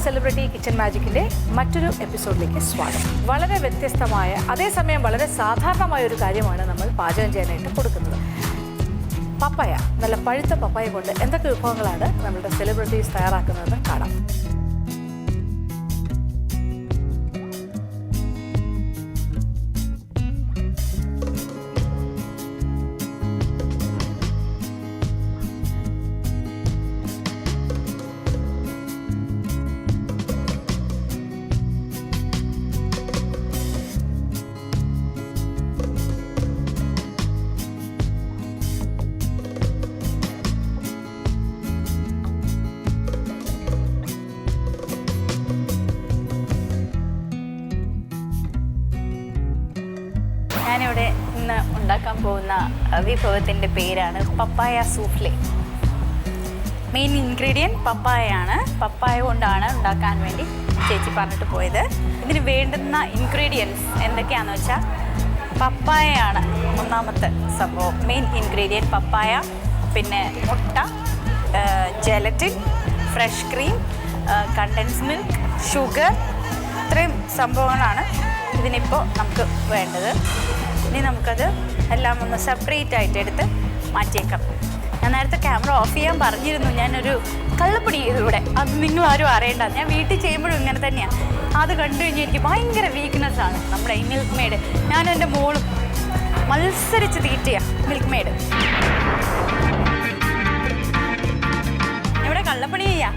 Celebrity kitchen മാജിക്കിൻ്റെ മറ്റൊരു എപ്പിസോഡിലേക്ക് സ്വാഗതം. വളരെ വ്യത്യസ്തമായ അതേസമയം വളരെ സാധാരണമായ ഒരു കാര്യമാണ് നമ്മൾ പാചകം ചെയ്യാനായിട്ട് കൊടുക്കുന്നത്. പപ്പായ, നല്ല പഴുത്ത പപ്പായ കൊണ്ട് എന്തൊക്കെ വിഭവങ്ങളാണ് നമ്മുടെ സെലിബ്രിറ്റീസ് തയ്യാറാക്കുന്നതെന്ന് കാണാം. ഞാനിവിടെ ഇന്ന് ഉണ്ടാക്കാൻ പോകുന്ന വിഭവത്തിൻ്റെ പേരാണ് പപ്പായ സൂഫ്ലെ. Main ingredient പപ്പായയാണ്. പപ്പായ കൊണ്ടാണ് ഉണ്ടാക്കാൻ വേണ്ടി ചേച്ചി പറഞ്ഞിട്ട് പോയത്. ഇതിന് വേണ്ടുന്ന ഇൻഗ്രീഡിയൻറ്റ്സ് എന്തൊക്കെയാണെന്ന് വെച്ചാൽ പപ്പായയാണ് ഒന്നാമത്തെ സംഭവം. മെയിൻ ഇൻഗ്രീഡിയൻറ്റ് പപ്പായ, പിന്നെ മുട്ട, gelatin, fresh cream, condensed milk, sugar, ഇത്രയും സംഭവങ്ങളാണ് ഇതിനിപ്പോൾ നമുക്ക് വേണ്ടത്. ഇനി നമുക്കത് എല്ലാം ഒന്ന് സെപ്പറേറ്റ് ആയിട്ട് എടുത്ത് മാറ്റിയേക്കാം. ഞാൻ നേരത്തെ ക്യാമറ ഓഫ് ചെയ്യാൻ പറഞ്ഞിരുന്നു. ഞാനൊരു കള്ളപ്പൊടി ചെയ്തു ഇവിടെ, അത് നിങ്ങളാരും അറിയേണ്ട. ഞാൻ വീട്ടിൽ ചെയ്യുമ്പോഴും ഇങ്ങനെ തന്നെയാണ്. അത് കണ്ടു കഴിഞ്ഞാൽ എനിക്ക് ഭയങ്കര വീക്ക്നെസ്സാണ് നമ്മുടെ ഈ മിൽക്ക് മെയ്ഡ്. ഞാനും എൻ്റെ മോളും മത്സരിച്ച് തീറ്റയാണ് മിൽക്ക് മെയ്ഡ്. ഇവിടെ കള്ളപ്പണി ചെയ്യാം.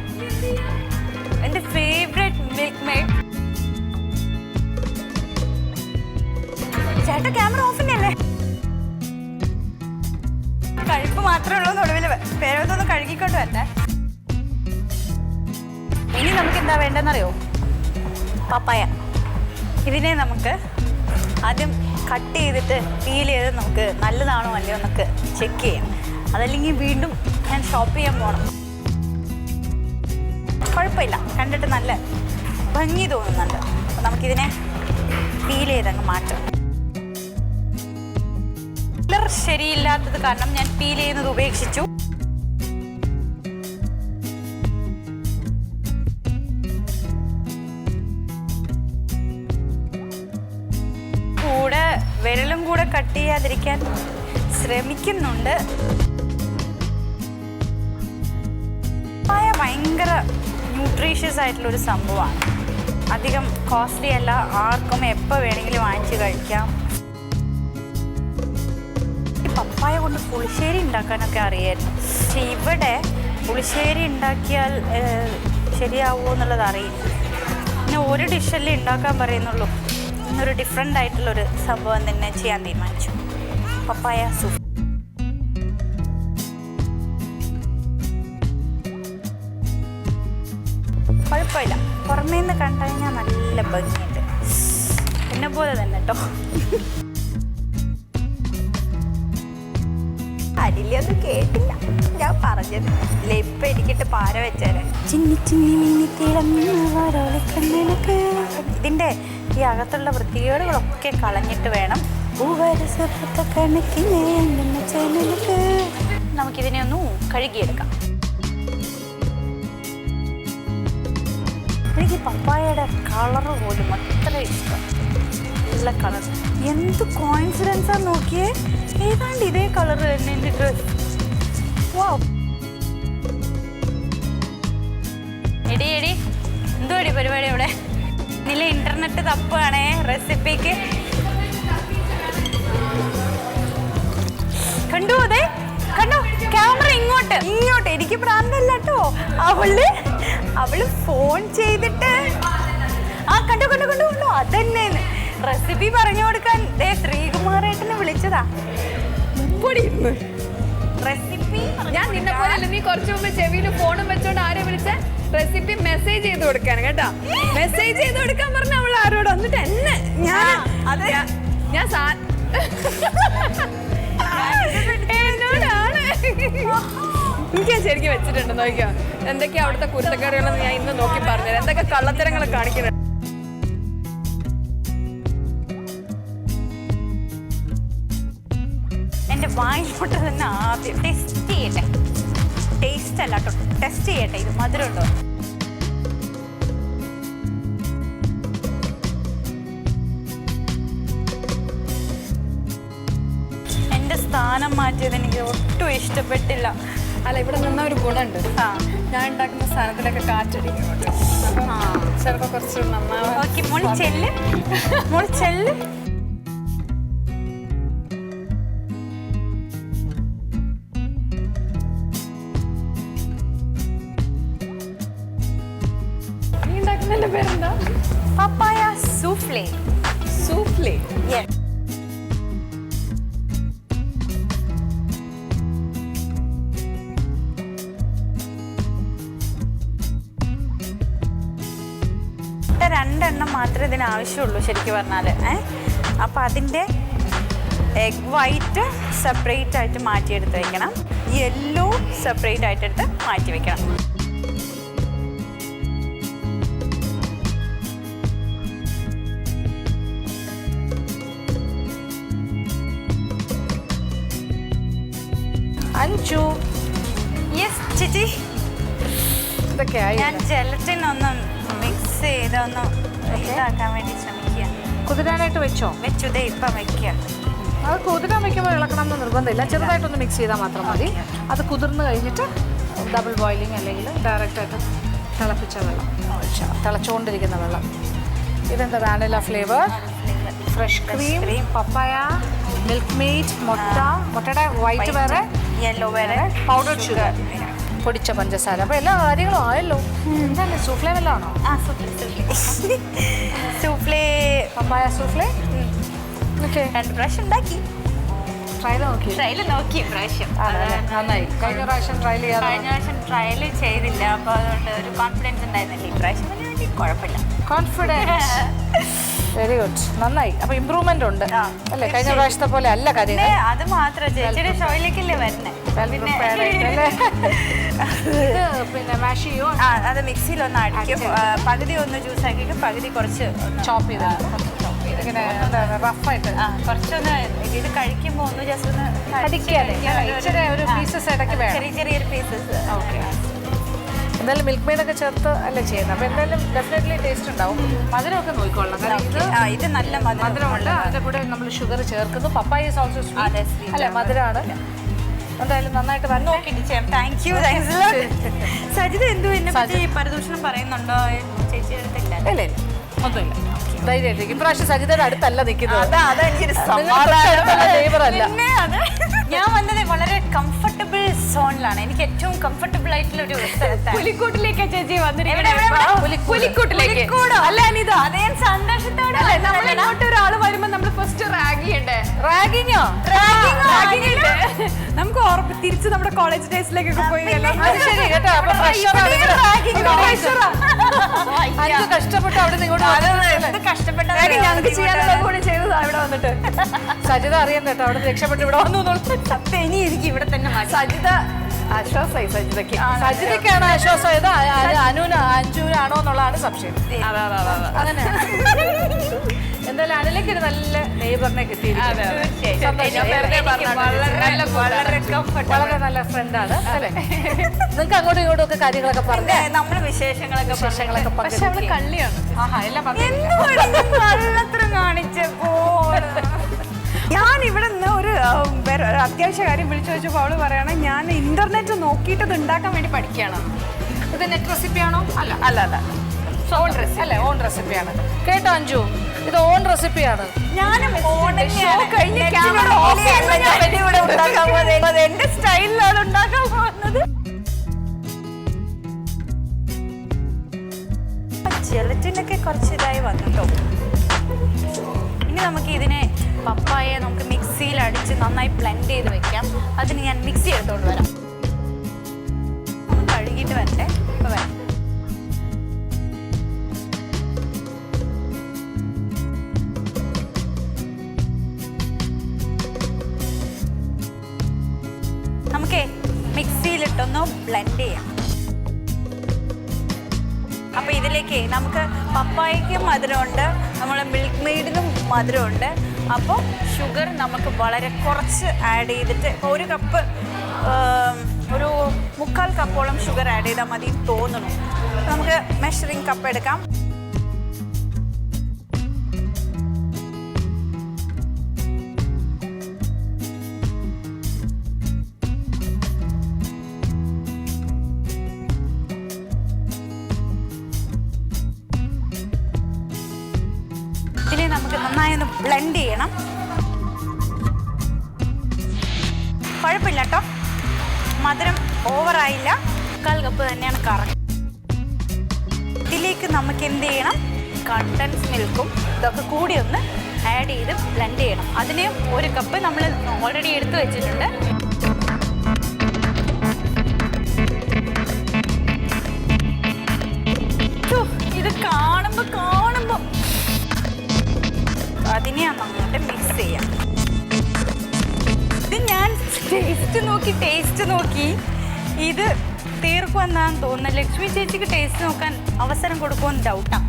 എൻ്റെ ഫേവറേറ്റ് മിൽക്ക് മെയ്ഡ്. ചേട്ടാ ക്യാമറ ഓഫ് തന്നെയല്ലേ? കഴിപ്പ് മാത്രമേ ഉള്ളൂ. ഒടുവിൽ പേരൊന്ന് കഴുകിക്കൊണ്ട് വരട്ടെ. ഇനി നമുക്ക് എന്താ വേണ്ടതെന്നറിയോ? പപ്പായ. ഇതിനെ നമുക്ക് ആദ്യം കട്ട് ചെയ്തിട്ട് പീൽ ചെയ്ത് നമുക്ക് നല്ലതാണോ അല്ലയോ എന്നൊക്കെ ചെക്ക് ചെയ്യാം. അതല്ലെങ്കിൽ വീണ്ടും ഞാൻ ഷോപ്പ് ചെയ്യാൻ പോകണം. കുഴപ്പമില്ല, കണ്ടിട്ട് നല്ല ഭംഗി തോന്നുന്നുണ്ട്. അപ്പം നമുക്കിതിനെ പീൽ ചെയ്തങ്ങ് മാറ്റാം. ശരിയില്ലാത്തത് കാരണം ഞാൻ പീൽ ചെയ്യുന്നത് ഉപേക്ഷിച്ചു. കൂടെ വിരലും കൂടെ കട്ട് ചെയ്യാതിരിക്കാൻ ശ്രമിക്കുന്നുണ്ട്. ഭയങ്കര ന്യൂട്രീഷ്യസ് ആയിട്ടുള്ളൊരു സംഭവമാണ്. അധികം കോസ്റ്റ്ലി അല്ല, ആർക്കും എപ്പോൾ വേണമെങ്കിലും വാങ്ങിച്ച് കഴിക്കാം. പപ്പായ കൊണ്ട് പുളിശ്ശേരി ഉണ്ടാക്കാനൊക്കെ അറിയായിരുന്നു. പക്ഷെ ഇവിടെ പുളിശ്ശേരി ഉണ്ടാക്കിയാൽ ശരിയാവുമോ എന്നുള്ളത് അറിയില്ല. പിന്നെ ഒരു ഡിഷല്ലേ ഉണ്ടാക്കാൻ പറയുന്നുള്ളൂ. ഇന്നൊരു ഡിഫറെൻ്റ് ആയിട്ടുള്ളൊരു സംഭവം തന്നെ ചെയ്യാൻ തീരുമാനിച്ചു. പപ്പായ സൂപ്പ്. കുഴപ്പമില്ല, പുറമേ നിന്ന് കണ്ടു കഴിഞ്ഞാൽ നല്ല ഭംഗിയുണ്ട്. എന്നെ പോലെ തന്നെ കേട്ടോ. അരിലൊന്നും കേട്ടില്ല ഞാൻ പറഞ്ഞത്. ഇപ്പം എനിക്കിട്ട് പാര വെച്ചാല് ഇതിൻ്റെ ഈ അകത്തുള്ള വൃത്തികേടുകളൊക്കെ കളഞ്ഞിട്ട് വേണം നമുക്കിതിനെ ഒന്ന് കഴുകിയെടുക്കാം. എനിക്ക് പപ്പായയുടെ കളറ് പോലും അത്ര ഇഷ്ടം. നല്ല കളർ. എന്ത് കോയിൻസിഡൻസാ നോക്കിയേ, ഏതാണ്ട് ഇതേ കളർ തന്നെ എൻ്റെ ഡ്രസ്. എടി എന്തുവാടി പരിപാടി ഇവിടെ? നില ഇന്റർനെറ്റ് തപ്പാണേ റെസിപ്പിക്ക്. കണ്ടു, അതെ കണ്ടോ ക്യാമറ ഇങ്ങോട്ട്. എനിക്ക് പ്രാന്തല്ല കേട്ടോ. അവള് ഫോൺ ചെയ്തിട്ട് കണ്ടോ അതന്നെ റെസിപ്പി പറഞ്ഞു കൊടുക്കാൻ ശ്രീകുമാറേട്ടനെ വിളിച്ചതാ. റെസിപ്പി ഞാൻ നിന്നെ പോലെ നീ കുറച്ചു മുമ്പ് ചെവിയിൽ ഫോണും വെച്ചോണ്ട് ആരെ വിളിച്ച റെസിപ്പി മെസ്സേജ് ചെയ്ത് കൊടുക്കാൻ കേട്ടോ. മെസ്സേജ് ചെയ്ത് കൊടുക്കാൻ പറഞ്ഞ അവൾ ആരോട് വന്നിട്ട് എന്നെ എന്നോടാണ്. എനിക്ക് ഞാൻ ശരിക്കും വെച്ചിട്ടുണ്ട്. നോക്കിയോ എന്തൊക്കെയാ അവിടുത്തെ കുരുത്തക്കറികളെന്ന് ഞാൻ ഇന്ന് നോക്കി പറഞ്ഞത്. എന്തൊക്കെ കള്ളത്തരങ്ങൾ കാണിക്കുന്നത്. എൻ്റെ വായിലോട്ട് തന്നെ ആദ്യം ടെസ്റ്റ് ചെയ്യട്ടെ. ടേസ്റ്റ് അല്ല കേട്ടോ, ടെസ്റ്റ് ചെയ്യട്ടെ ഇത് മധുരം ഉണ്ടോ. സ്ഥാനം മാറ്റിയത് എനിക്ക് ഒട്ടും ഇഷ്ടപ്പെട്ടില്ല. അല്ല, ഇവിടെ നിന്ന ഒരു ഗുണമുണ്ട്. ഞാൻ ഉണ്ടാക്കുന്ന സാധനത്തിലൊക്കെ കാറ്റടിക്കുന്നുണ്ട്. ചിലപ്പോൾ കുറച്ച് നന്നാവാൻ. ഓക്കെ, മോളി ചെല്ല്, മോളി ചെല്ല്. നീ ഉണ്ടാക്കുന്നതിന്റെ പേരെന്താ? പപ്പായ സൂഫ്ലേ. സൂഫ്ലേ. യെസ്. രണ്ടെണ്ണം മാത്രമേ ഇതിന് ആവശ്യമുള്ളൂ ശരിക്കും പറഞ്ഞാൽ. അപ്പോൾ അതിൻ്റെ എഗ് വൈറ്റ് സെപ്പറേറ്റ് ആയിട്ട് മാറ്റിയെടുത്ത് വയ്ക്കണം, യെല്ലോ സെപ്പറേറ്റ് ആയിട്ടെടുത്ത് മാറ്റി വയ്ക്കണം. അഞ്ചു. യെസ് ചേച്ചി, ഇതൊക്കെയായി. ഞാൻ ജെലറ്റിൻ ഒന്ന് മിക്സ് ചെയ്തൊന്ന് ഇതാക്കാൻ വേണ്ടി ശ്രമിക്കുക. കുതിരാനായിട്ട് വെച്ചോ? വെച്ചു, ദേ ഇപ്പം വയ്ക്കുക. അത് കുതിരാൻ വയ്ക്കുമ്പോൾ ഇളക്കണം എന്ന് നിർബന്ധമില്ല, ചെറുതായിട്ടൊന്ന് മിക്സ് ചെയ്താൽ മാത്രം മതി. അത് കുതിർന്ന് കഴിഞ്ഞിട്ട് ഡബിൾ ബോയിലിംഗ് അല്ലെങ്കിൽ ഡയറക്റ്റായിട്ട് തിളപ്പിച്ച വെള്ളം ഒഴിച്ചാൽ, തിളച്ചുകൊണ്ടിരിക്കുന്ന വെള്ളം. ഇതെന്താ? വാനില ഫ്ലേവർ, ഫ്രഷ് ക്രീം, പപ്പായ, മിൽക്ക് മെയ്ഡ്, മുട്ടയുടെ വൈറ്റ് വേറെ, യെല്ലോ വേറെ, പൗഡർ ഷുഗർ, പൊടിച്ച പഞ്ചസാര. അപ്പോൾ എല്ലാ കാര്യങ്ങളും ആയല്ലോ. എന്താണ് സൂഫ്ലേ വല്ലതാണോ? ആ സൂഫ്ലേ. സൂഫ്ലേ, പപ്പായ സൂഫ്ലേ. ഓക്കെ, 2 പ്രാവശ്യം ഉണ്ടാക്കി. ട്രയൽ നോക്കി? ട്രയൽ നോക്കി പ്രാവശ്യം. നന്നായി. കഴിഞ്ഞ പ്രാവശ്യം ട്രയൽ ചെയ്യാതെ? കഴിഞ്ഞ പ്രാവശ്യം ട്രയൽ ചെയ്തില്ല, അപ്പോൾ അതുകൊണ്ട് ഒരു കോൺഫിഡൻസ് ഉണ്ടായിരുന്നില്ല. ഈ പ്രാവശ്യം വേണ്ടി കുഴപ്പമില്ല. കോൺഫിഡൻസ്. വെരി ഗുഡ്, നന്നായി. അപ്പോൾ ഇമ്പ്രൂവ്മെന്റ് ഉണ്ട് അല്ലേ? കഴിഞ്ഞ പ്രാവശ്യത്തെ പോലെ അല്ല കാര്യങ്ങൾ. അത് മാത്രം ചേച്ചിയുടെ ഷോയിലേക്കല്ലേ വരുന്നത്. പിന്നെ മാഷ് ചെയ്യോ? അത് മിക്സിയിൽ ഒന്ന് അടിക്കും, പകുതി ഒന്ന് ജ്യൂസ് ആക്കിയിട്ട് പകുതി കുറച്ച് ചോപ്പ് ചെയ്ത് ഇങ്ങനെ റഫായിട്ട് കുറച്ചൊന്ന് ഇത് കഴിക്കുമ്പോൾ ഒന്ന് ജസ്റ്റ് ഒന്ന് ഇച്ചിരി ഒരു പീസസ് ഇടയ്ക്ക് വേണം, ചെറിയൊരു പീസസ്. ഓക്കെ. എന്തായാലും മിൽക്ക് മെയ്ഡൊക്കെ ചേർത്ത് അല്ലേ ചെയ്യുന്നത്, അപ്പോൾ എന്തായാലും ഡെഫിനറ്റ്ലി ടേസ്റ്റ് ഉണ്ടാവും. മധുരമൊക്കെ നോക്കിക്കൊള്ളണം, കാരണം ഇത് നല്ല മധുരമുണ്ട്. അതിൻ്റെ കൂടെ നമ്മൾ ഷുഗർ ചേർക്കുന്നു. പപ്പായ ഈസ് ഓൾസോ സ്വീറ്റ് അല്ലേ, മധുരമാണ്. എന്തായാലും നന്നായിട്ട് വന്നു നോക്കിയിട്ട് ചെയ്യാം. Thank you. സജിത എന്തു എന്നെ പറ്റി പരദൂഷണം പറയുന്നുണ്ടോ? ചേച്ചി എടുത്തില്ല? ഇല്ല ഇല്ല, ഒന്നുമില്ല. ധൈര്യമായിട്ട് ഇപ്രാവശ്യം സജിതയുടെ അടുത്തല്ല നിൽക്കുന്നത്. ഞാൻ വന്നത് വളരെ കംഫർട്ടബിൾ സോണിലാണ്. എനിക്ക് ഏറ്റവും കംഫർട്ടബിൾ ആയിട്ടുള്ള ഒരു സ്ഥലത്താണ്. പുലിക്കൂട്ടിലേക്കാ ചേച്ചി പുലിക്കൂട്ടിലേക്ക് അല്ല അനിത, അതേ സന്തോഷത്തോടെ. നമ്മളിങ്ങോട്ട് ഒരാൾ വരുമ്പോ നമ്മൾ ഫസ്റ്റ് റാഗ് ചെയ്യണ്ടേ? റാഗിങ്ങോ? നമുക്ക് ഉറപ്പ് തിരിച്ച് നമ്മുടെ കോളേജ് ഡേയ്സിലേക്കൊക്കെ പോയി കഷ്ടപ്പെട്ട് അവിടെ കഷ്ടപ്പെട്ട ഞങ്ങൾക്ക് ചെയ്യാനുള്ള കൂടി ചെയ്തത് അവിടെ വന്നിട്ട്. സജിത അറിയാൻ കേട്ടോ, അവിടെ രക്ഷപ്പെട്ട് ഇവിടെ വന്നു. സത്യം, ഇനി എനിക്ക് ഇവിടെ തന്നെ സജിത ആശ്വാസമായി. സജിതയ്ക്കാണ് ആശ്വാസമായത്, അഞ്ജുനാണോ എന്നുള്ളതാണ് സംശയം. അങ്ങനെ എന്തായാലും അനിലേക്ക് ഒരു നല്ല നെയ്ബറിനെ കിട്ടിയിരിക്കുന്നു. വളരെ നല്ല ഫ്രണ്ടാണ് അല്ലേ? നിങ്ങൾക്ക് അങ്ങോട്ടും ഇങ്ങോട്ടും ഒക്കെ കാര്യങ്ങളൊക്കെ പറഞ്ഞു നമ്മള് വിശേഷങ്ങളൊക്കെ പക്ഷെ അവള് കള്ളിയാണ്. എല്ലാം കള്ളത്രം കാണിച്ചപ്പോ ഞാൻ ഇവിടെ നിന്ന് ഒരു അത്യാവശ്യ കാര്യം വിളിച്ചു വെച്ചപ്പോൾ അവള് പറയണ ഞാൻ ഇന്റർനെറ്റ് നോക്കിയിട്ട് ഇത് ഉണ്ടാക്കാൻ വേണ്ടി പഠിക്കുകയാണ്. ഇത് നെറ്റ് റെസിപ്പിയാണോ? അല്ല അല്ല അല്ല, ഓൺ റെസിപ്പി അല്ലേ? ഓൺ റെസിപ്പിയാണ് കേട്ടോ അഞ്ജു, ഇത് ഓൺ റെസിപ്പിയാണ്. ഞാനും എന്റെ സ്റ്റൈലിലാണ് ഉണ്ടാക്കാൻ പോകുന്നത്. ജെലറ്റിനൊക്കെ കുറച്ച് ഇതായി വന്നിട്ടോ. ഇനി നമുക്ക് ഇതിനെ പപ്പായ നമുക്ക് മിക്സിയിൽ അടിച്ച് നന്നായി ബ്ലെൻഡ് ചെയ്ത് വെക്കാം. അതിന് ഞാൻ മിക്സി എടുത്തോണ്ട് വരാം. കഴുകിയിട്ട് വരട്ടെ. ഇപ്പൊ വരാം. നമുക്കേ മിക്സിയിലിട്ടൊന്ന് ബ്ലെൻഡ് ചെയ്യാം. അപ്പോൾ ഇതിലേക്ക് നമുക്ക് പപ്പായയ്ക്കും മധുരമുണ്ട്, നമ്മൾ മിൽക്ക് മെയ്ഡിനും മധുരമുണ്ട്. അപ്പോൾ ഷുഗർ നമുക്ക് വളരെ കുറച്ച് ആഡ് ചെയ്തിട്ട്, ഒരു കപ്പ് ഒരു 3/4 കപ്പോളം ഷുഗർ ആഡ് ചെയ്താൽ മതി തോന്നുന്നു. നമുക്ക് മെഷറിംഗ് കപ്പ് എടുക്കാം. നമുക്ക് നന്നായി ഒന്ന് ബ്ലെൻഡ് ചെയ്യണം. കുഴപ്പമില്ല കേട്ടോ, മധുരം ഓവറായില്ല, 1/4 കപ്പ് തന്നെയാണ് കറക്റ്റ്. ഇതിലേക്ക് നമുക്ക് എന്ത് ചെയ്യണം, കണ്ടൻസ് മിൽക്കും ഇതൊക്കെ കൂടി ഒന്ന് ആഡ് ചെയ്ത് ബ്ലെൻഡ് ചെയ്യണം. അതിന് 1 കപ്പ് നമ്മൾ ഓൾറെഡി എടുത്തു വെച്ചിട്ടുണ്ട്. ഇത് കാണുമ്പോൾ അതിനെ അങ്ങോട്ട് മിക്സ് ചെയ്യാം. ഇത് ഞാൻ ടേസ്റ്റ് നോക്കി ഇത് തീർക്കുമെന്നാണ് തോന്നുന്നത്. ലക്ഷ്മി ചേച്ചിക്ക് ടേസ്റ്റ് നോക്കാൻ അവസരം കൊടുക്കുമെന്ന് ഡൗട്ടാണ്.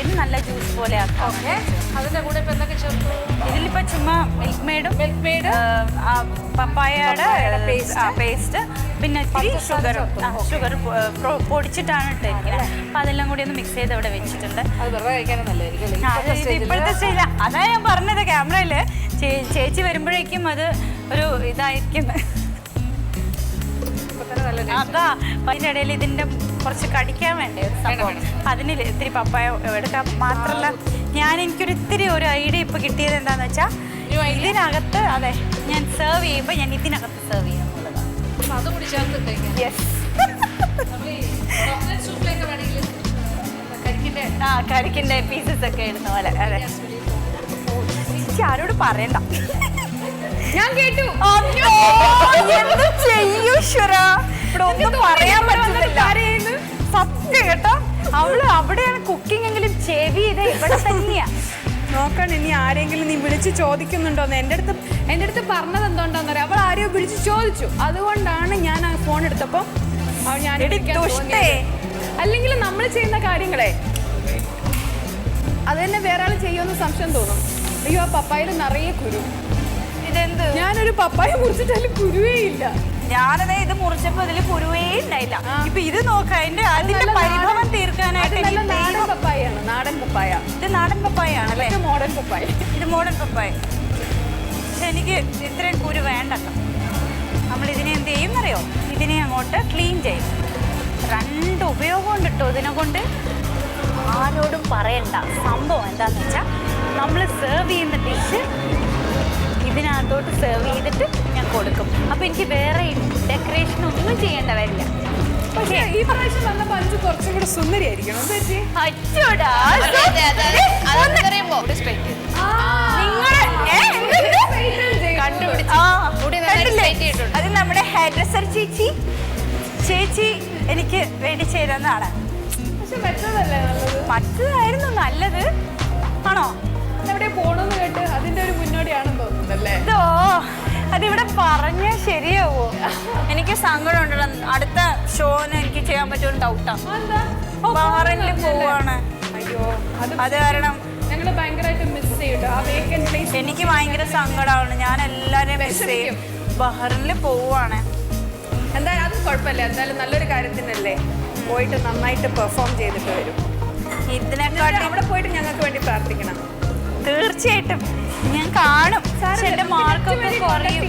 ഇത് നല്ല ജ്യൂസ് പോലെ ആക്കാം. അതിന്റെ കൂടെ ഇപ്പൊ എന്തൊക്കെ ചേർത്തു? ഇതിലിപ്പോ ചുമ്മാ മിൽക്ക് മെയ്ഡ്, പപ്പായയുടെ പേസ്റ്റ്, പിന്നെ ഇത്തിരി ഷുഗർ പൊടിച്ചിട്ടാണ് ഇട്ടിരിക്കുന്നത്. അപ്പൊ അതെല്ലാം കൂടി ഒന്ന് മിക്സ് ചെയ്ത് ഇവിടെ വെച്ചിട്ടുണ്ട്. അത് വെറുതെ കഴിക്കാനും നല്ലതായിരിക്കും. ഇപ്പോഴത്തെ സ്റ്റേജില അതാ ഞാൻ പറഞ്ഞത്, ക്യാമറയില് ചേച്ചി വരുമ്പോഴേക്കും അത് ഒരു ഇതായിരിക്കും. അതാ അതിൻ്റെ ഇടയിൽ ഇതിന്റെ കുറച്ച് കടിക്കാൻ വേണ്ടേ ഒരു സംഭവം, അതിന് ഇത്തിരി പപ്പായ എടുക്കാം. മാത്രമല്ല എനിക്കൊരു ഇത്തിരി ഒരു ഐഡിയ ഇപ്പൊ കിട്ടിയത് എന്താന്ന് വെച്ചാൽ, ഇതിനകത്ത് അതെ ഞാൻ സെർവ് ചെയ്യുമ്പോൾ ഞാൻ ഇതിനകത്ത് സെർവ് ചെയ്യണം എന്നുള്ളതാണ്. യെസ്, കരിക്കിന്റെ പീസസ് ഒക്കെ ഇടുന്ന പോലെ. അതെ, ആരോട് പറയണ്ട, ഞാൻ കേട്ടു. എന്ത് ചെയ്യൂശ്വര, ഇവിടെ ഒന്നും പറയാൻ പറ്റുന്നില്ല. സത്യം കേട്ടോ, അവിടെയാണ് കുക്കിംഗ് എങ്കിലും ചെവി ഇത് ഇവിടെ തന്നെയാ. നോക്കണം, ഇനി ആരെങ്കിലും നീ വിളിച്ച് ചോദിക്കുന്നുണ്ടോന്ന്. എൻ്റെ അടുത്ത് പറഞ്ഞത് എന്തുകൊണ്ടാന്ന് പറയാം, അവൾ ആരെയോ വിളിച്ച് ചോദിച്ചു. അതുകൊണ്ടാണ് ഞാൻ ആ ഫോൺ എടുത്തപ്പോൾ ഞാൻ അല്ലെങ്കിൽ നമ്മൾ ചെയ്യുന്ന കാര്യങ്ങളെ അത് തന്നെ വേറെ ആൾ ചെയ്യുമെന്ന് സംശയം തോന്നും. അയ്യോ, ആ പപ്പായയിൽ നിറയെ കുരു. ഇതെന്ത്, ഞാനൊരു പപ്പായ മുറിച്ചിട്ട് കുരുവേ ഇല്ല. ഞാനതേ ഇത് മുറിച്ചപ്പോ ഇതില് കുരുവേ ഉണ്ടായില്ല. ഇപ്പൊ ഇത് നോക്കാം, അതിന്റെ പരിഭവം തീർക്കാനായിട്ട്. നാടൻ പപ്പായാണ്, നാടൻ പപ്പായ. ഇത് നാടൻ പപ്പായാണ് അല്ലേ? മോഡേൺ പപ്പായ. ഇത് മോഡേൺ പപ്പായ. പക്ഷെ എനിക്ക് ഇത്രയും കുരു വേണ്ട. നമ്മൾ ഇതിനെ എന്ത് ചെയ്യും അറിയോ, ഇതിനെ അങ്ങോട്ട് ക്ലീൻ ചെയ്യും. 2 ഉപയോഗം ഉണ്ട് കേട്ടോ ഇതിനെ കൊണ്ട്. ആരോടും പറയണ്ട. സംഭവം എന്താന്ന് വെച്ചാൽ, നമ്മൾ സെർവ് ചെയ്യുന്ന ഡിഷ് ഇതിനകത്തോട്ട് സെർവ് ചെയ്തിട്ട് ഞാൻ കൊടുക്കും. അപ്പൊ എനിക്ക് വേറെ ഡെക്കറേഷൻ ഒന്നും ചെയ്യേണ്ട വരില്ല. പക്ഷേ ഈ പ്രാവശ്യം വന്ന പഞ്ച് കുറച്ചും കൂടെ സുന്ദരിയായിരിക്കണം. അത് നമ്മുടെ ഹെയർ ഡ്രസ്സർ ചേച്ചി എനിക്ക് വേണ്ടി ചെയ്തെന്നാണ്. പക്ഷെ മറ്റതായിരുന്നു നല്ലത്. ആണോ? എവിടെ പോണെന്ന് കേട്ട് അതിന്റെ ഒരു മുന്നോടിയാണെന്ന് തോന്നുന്നല്ലേ? ഇതോ അതിവിടെ പറഞ്ഞ ശരിയാവോ? എനിക്ക് സങ്കടം ഉണ്ടല്ലോ, അടുത്ത ഷോന് എനിക്ക് ചെയ്യാൻ പറ്റുമെന്ന് ഡൗട്ടാ. ബഹ്റൈനിൽ പോവാണ്. അയ്യോ, അത് കാരണം ഞങ്ങൾ ഭയങ്കരമായിട്ട് മിസ് ചെയ്യും ആ വേക്കൻറ്റ് പ്ലേസ്. എനിക്ക് ഭയങ്കര സങ്കടമാണ്. ഞാൻ എല്ലാവരെയും മിസ് ചെയ്യും. ബഹ്റൈനിൽ പോവാണ്. എന്തായാലും അത് കുഴപ്പമില്ല. എന്തായാലും നല്ലൊരു കാര്യത്തിനല്ലേ, പോയിട്ട് നന്നായിട്ട് പെർഫോം ചെയ്തിട്ട് വരും. ഇതിനെക്കാട്ടി അവിടെ പോയിട്ട് ഞങ്ങൾക്ക് വേണ്ടി പ്രാർത്ഥിക്കണം. തീർച്ചയായിട്ടും ഞാൻ കാണും. എന്റെ മാർക്കൊക്കെ കുറയും.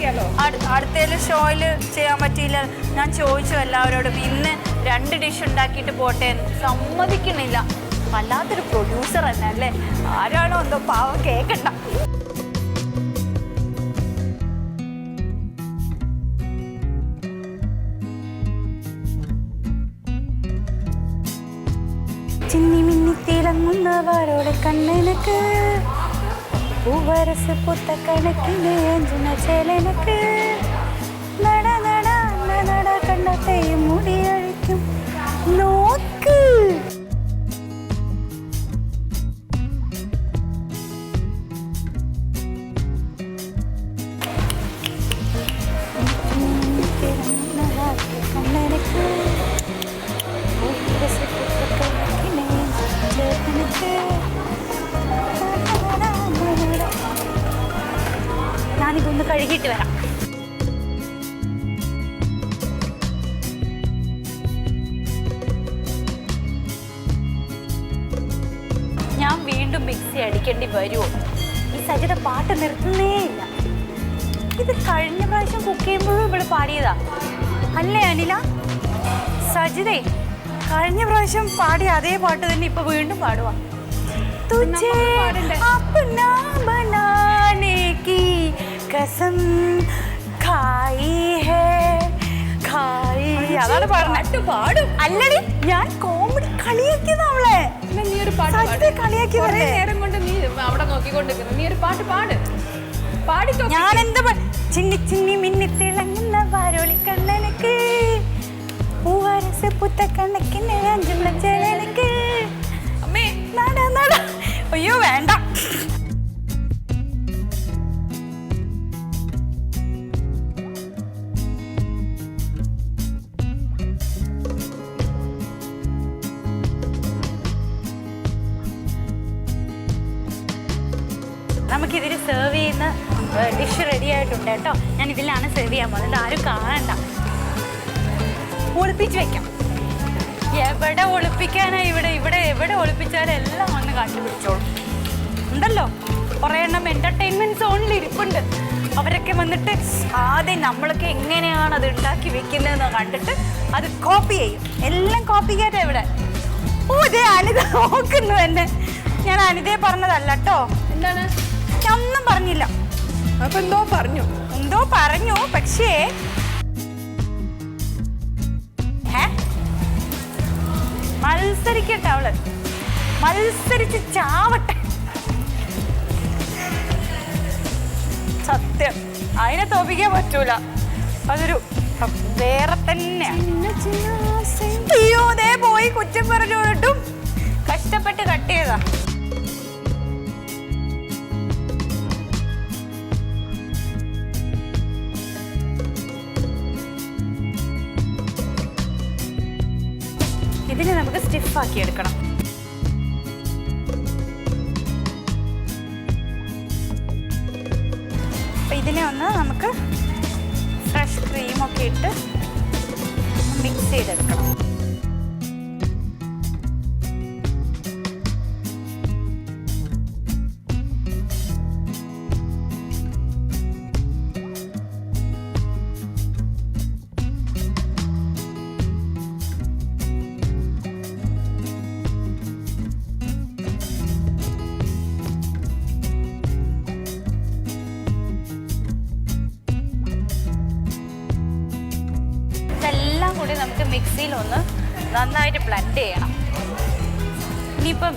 അടുത്തേലും ഷോയില് ചെയ്യാൻ പറ്റിയില്ല. ഞാൻ ചോദിച്ചു എല്ലാവരോടും, ഇന്ന് 2 ഡിഷ് ഉണ്ടാക്കിയിട്ട് പോട്ടെ. സമ്മതിക്കണില്ല. വല്ലാത്തൊരു പ്രൊഡ്യൂസർ തന്നെ അല്ലേ? ആരാണോ എന്തോ പാവം, കേൾക്കണ്ട. ചിന്നി മിന്നി തിളങ്ങുന്നവരോടെ കണ്ണെനക്ക്, പൂവരസ് പുത്ത കണക്കിന് അഞ്ചുന ചേലനക്ക്, നട നട നട കണ്ണത്തെയും മുടിയഴിക്കും നോക്ക്. കണ്ണെനക്ക്, പൂവരസ് പുത്ത കണക്കിന് ചേലനക്ക്. ഞാനിതൊന്ന് കഴുകിയിട്ട് വരാം. ഞാൻ വീണ്ടും മിക്സി അടിക്കേണ്ടി വരുമോ? ഈ സജിത പാട്ട് നിർത്തുന്നേ ഇല്ല. ഇത് കഴിഞ്ഞ പ്രാവശ്യം കുക്ക് ചെയ്യുമ്പോഴും ഇവിടെ പാടിയതാ അല്ലേ അനില? സജിതേ കഴിഞ്ഞ പ്രാവശ്യം പാടിയ അതേ പാട്ട് തന്നെ ഇപ്പൊ വീണ്ടും പാടുവാ. തുझे अपना बनाने की कसम खाई है खाई. അതാണ് പാട്ട് പാടും അല്ലടി. ഞാൻ കോമഡി കളിയാക്കിയത് അവളെ. നീ ഒരു പാട്ട് കളിയാക്കിയതല്ലേ? നേരം കൊണ്ട് നീ അവിടെ നോക്കിക്കൊണ്ടിരിക്കുന്നു. നീ ഒരു പാട്ട് പാട്. പാടിക്കോ. ഞാൻ എന്താ ചിന്നി ചിന്നി മിന്നി തിളങ്ങുന്ന വാരോളി കണ്ണനക്ക് പൂവരസ് പുത്ത കണക്കിന് അഞ്ചുള്ള ചേനക്ക്. അമ്മേ നട നട. അയ്യോ വേണ്ട. നമുക്കിതിൽ സെർവ് ചെയ്യുന്ന ഡിഷ് റെഡി ആയിട്ടുണ്ട് കേട്ടോ. ഞാൻ ഇതിലാണ് സെർവ് ചെയ്യാൻ പോകുന്നത്. ആരും കാണണ്ട. ഒളിപ്പിച്ച് വെക്കാം. എവിടെ ഒളിപ്പിക്കാനാ? ഇവിടെ എവിടെ ഒളിപ്പിച്ചാലും എല്ലാം വന്ന് കണ്ടുപിടിച്ചോളും. ഉണ്ടല്ലോ കുറേ എണ്ണം എൻ്റർടൈൻമെൻറ്റ് സോണിൽ ഇരിപ്പുണ്ട്. അവരൊക്കെ വന്നിട്ട് ആദ്യം നമ്മളൊക്കെ എങ്ങനെയാണ് അത് ഉണ്ടാക്കി വെക്കുന്നതെന്ന് കണ്ടിട്ട് അത് കോപ്പി ചെയ്യും. എല്ലാം കോപ്പി ചെയ്യാറ്റാ ഇവിടെ. ഓ ഇതേ അനിത നോക്കുന്നു എന്നെ. ഞാൻ അനിതയെ പറഞ്ഞതല്ല കേട്ടോ. എന്താണ്? ഞാൻ ഒന്നും പറഞ്ഞില്ല. അപ്പൊ എന്തോ പറഞ്ഞു പക്ഷേ മത്സരിക്കട്ടെ അവള്. മത്സരിച്ച് ചാവട്ടെ. സത്യം അതിനെ തോപ്പിക്കാൻ പറ്റൂല. അതൊരു വേറെ തന്നെയാണ്. അയ്യോ ദേ പോയി കുറ്റം പറഞ്ഞു കേട്ടും കഷ്ടപ്പെട്ട് കട്ട് ചെയ്താ. ഇതിനെ നമുക്ക് സ്റ്റിഫാക്കി എടുക്കണം. അപ്പം ഇതിനെ ഒന്ന് നമുക്ക് ഫ്രഷ് ക്രീമൊക്കെ ഇട്ട് മിക്സ് ചെയ്തെടുക്കണം. കൂടി നമുക്ക് മിക്സിയിൽ ഒന്ന് നന്നായിട്ട് ബ്ലെൻഡ് ചെയ്യണം. ഇനിയിപ്പം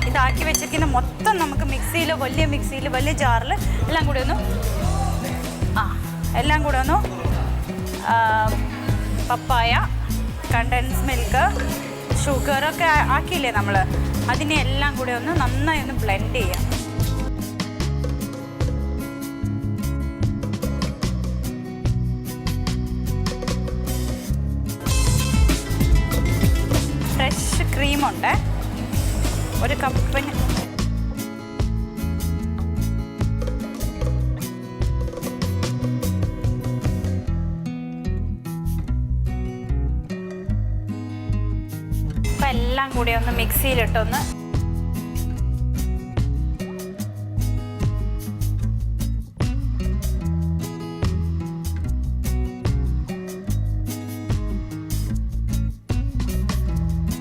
ഇതാക്കി വെച്ചിരിക്കുന്ന മൊത്തം നമുക്ക് മിക്സിയിൽ വലിയ ജാറിൽ എല്ലാം കൂടി ഒന്ന് പപ്പായ, കണ്ടൻസ് മിൽക്ക്, ഷുഗറൊക്കെ ആക്കിയില്ലേ നമ്മൾ, അതിനെ എല്ലാം കൂടി ഒന്ന് നന്നായി ഒന്ന് ബ്ലെൻഡ് ചെയ്യാം. ഫ്രഷ് ക്രീമുണ്ട് ഒരു കപ്പിന്. അപ്പം എല്ലാം കൂടി ഒന്ന് മിക്സിയിലിട്ടൊന്ന്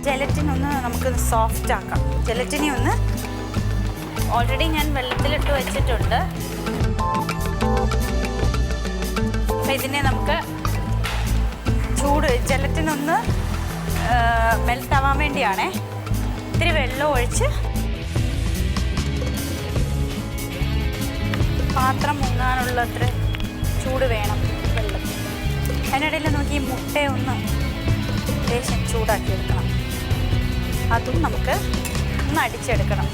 ജെലറ്റിനൊന്ന് നമുക്ക് സോഫ്റ്റ് ആക്കാം. ജെലറ്റിനെ ഒന്ന് ഓൾറെഡി ഞാൻ വെള്ളത്തിലിട്ട് വെച്ചിട്ടുണ്ട്. അപ്പം ഇതിനെ നമുക്ക് ജെലറ്റിനൊന്ന് മെൽറ്റ് ആവാൻ വേണ്ടിയാണേ. ഇത്തിരി വെള്ളം ഒഴിച്ച് പാത്രം മുങ്ങാനുള്ള അത്ര ചൂട് വേണം വെള്ളം. അതിനിടയിൽ നമുക്ക് ഈ മുട്ടയെ ഒന്ന് ലേശം ചൂടാക്കി എടുക്കണം. അതും നമുക്ക് ഒന്ന് അടിച്ചെടുക്കാം.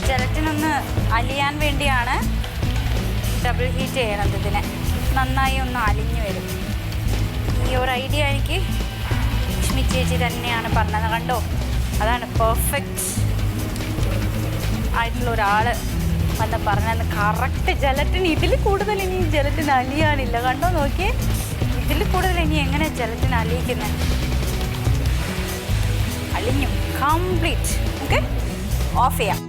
ജെലറ്റിനൊന്ന് അലിയാൻ വേണ്ടിയാണ് ഡബിൾ ഹീറ്റ് ചെയ്യണത്. ഇതിനെ നന്നായി ഒന്ന് അലിഞ്ഞു വരും. ഈ ഒരു ഐഡിയ എനിക്ക് ലക്ഷ്മി ചേച്ചി തന്നെയാണ് പറഞ്ഞത്. കണ്ടോ, അതാണ് പെർഫെക്റ്റ്. ആയിട്ടുള്ള ഒരാൾ വന്ന് പറഞ്ഞാൽ കറക്റ്റ് ജലറ്റിൻ ഇതിൽ കൂടുതൽ ഇനി ജലറ്റിൻ അലിയാനില്ല. കണ്ടോ നോക്കിയേ, ഇതിൽ കൂടുതൽ ഇനി എങ്ങനെ ജലറ്റിൻ അലിയിക്കുന്നത്? അലിഞ്ഞു കംപ്ലീറ്റ്. ഓക്കെ, ഓഫ് ചെയ്യാം.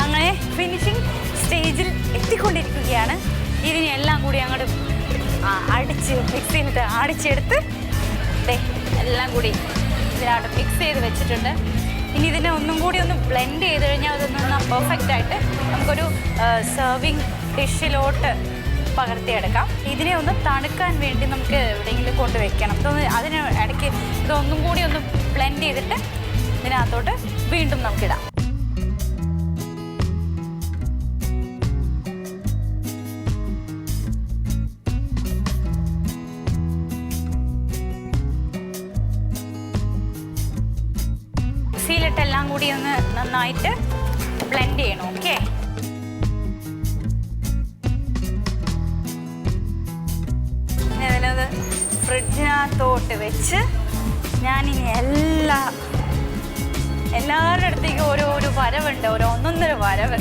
അങ്ങനെ ഫിനിഷിംഗ് സ്റ്റേജിൽ എത്തിക്കൊണ്ടിരിക്കുകയാണ്. ഇതിനെല്ലാം കൂടി അങ്ങോട്ട് അടിച്ച് മിക്സ് ചെയ്തിട്ട് അടിച്ചെടുത്ത് എല്ലാം കൂടി ഇതിനകത്ത് മിക്സ് ചെയ്ത് വെച്ചിട്ടുണ്ട്. ഇനി ഇതിനെ ഒന്നും കൂടി ഒന്ന് ബ്ലെൻഡ് ചെയ്ത് കഴിഞ്ഞാൽ അതൊന്ന് പെർഫെക്റ്റ് ആയിട്ട് നമുക്കൊരു സെർവിങ് ഡിഷിലോട്ട് പകർത്തിയെടുക്കാം. ഇതിനെ ഒന്ന് തണുക്കാൻ വേണ്ടി നമുക്ക് എവിടെയെങ്കിലും കൊണ്ടുവയ്ക്കണം. ഇതൊന്ന് അതിന് ഇടയ്ക്ക് ഇതൊന്നും കൂടി ഒന്ന് ബ്ലെൻഡ് ചെയ്തിട്ട് ഇതിനകത്തോട്ട് വീണ്ടും നമുക്കിടാം. മിക്സിയിലിട്ടെല്ലാം കൂടി ഒന്ന് നന്നായിട്ട് ബ്ലെൻഡ് ചെയ്യണം. ഓക്കെ, അതിനത് ഫ്രിഡ്ജിനകത്തോട്ട് വെച്ച് ഞാനിനി എല്ലാവരുടെ അടുത്തേക്കും ഒരു വരവുണ്ട്, ഒന്നൊന്നര വരവ്.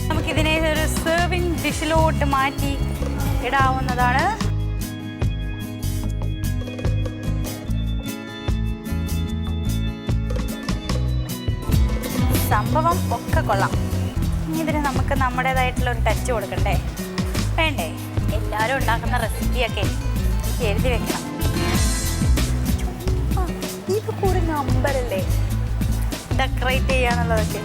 നമുക്കിതിനെ ഒരു സെർവിങ് ഡിഷിലോട്ട് മാറ്റി ഇടാവുന്നതാണ്. സംഭവം ഒക്കെ കൊള്ളാം. ഇതിന് നമുക്ക് നമ്മുടേതായിട്ടുള്ള ഒരു ടച്ച് കൊടുക്കണ്ടേ? വേണ്ടേ? എല്ലാവരും ഉണ്ടാക്കുന്ന റെസിപ്പിയൊക്കെ എഴുതി വെക്കണം. ഇത് കൂടി നമ്പറല്ലേ ഡെക്കറേറ്റ് ചെയ്യാന്നുള്ളതൊക്കെ.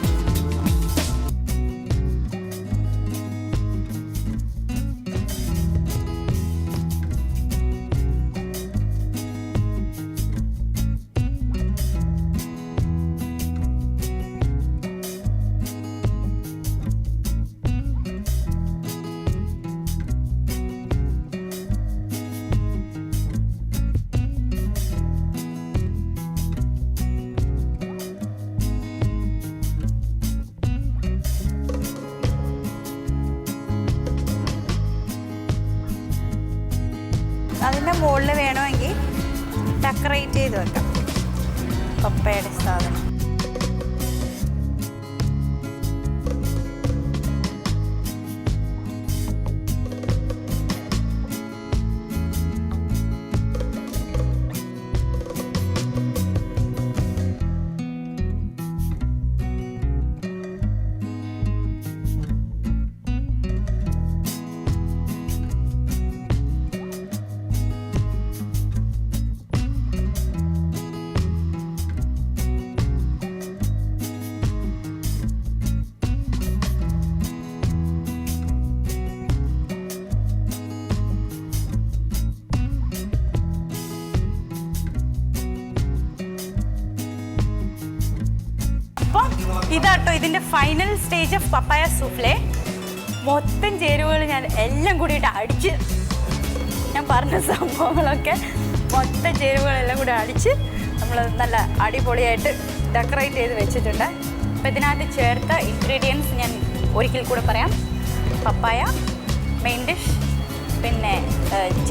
അതിൻ്റെ മുകളിൽ വേണമെങ്കിൽ ഡെക്കറേറ്റ് ചെയ്ത് വെക്കാം പപ്പയുടെ സാധനം. ഇതാട്ടോ ഇതിൻ്റെ ഫൈനൽ സ്റ്റേജ് ഓഫ് പപ്പായ സൂഫ്ലെ. മൊത്തം ചേരുവകൾ ഞാൻ എല്ലാം കൂടിയിട്ട് അടിച്ച്, ഞാൻ പറഞ്ഞ സംഭവങ്ങളൊക്കെ മൊത്തം ചേരുവകളെല്ലാം കൂടി അടിച്ച് നമ്മൾ നല്ല അടിപൊളിയായിട്ട് ഡെക്കറേറ്റ് ചെയ്ത് വെച്ചിട്ടുണ്ട്. അപ്പോൾ ഇതിനകത്ത് ചേർത്ത ഇൻഗ്രീഡിയൻസ് ഞാൻ ഒരിക്കൽ കൂടെ പറയാം. പപ്പായ മെയിൻ ഡിഷ്, പിന്നെ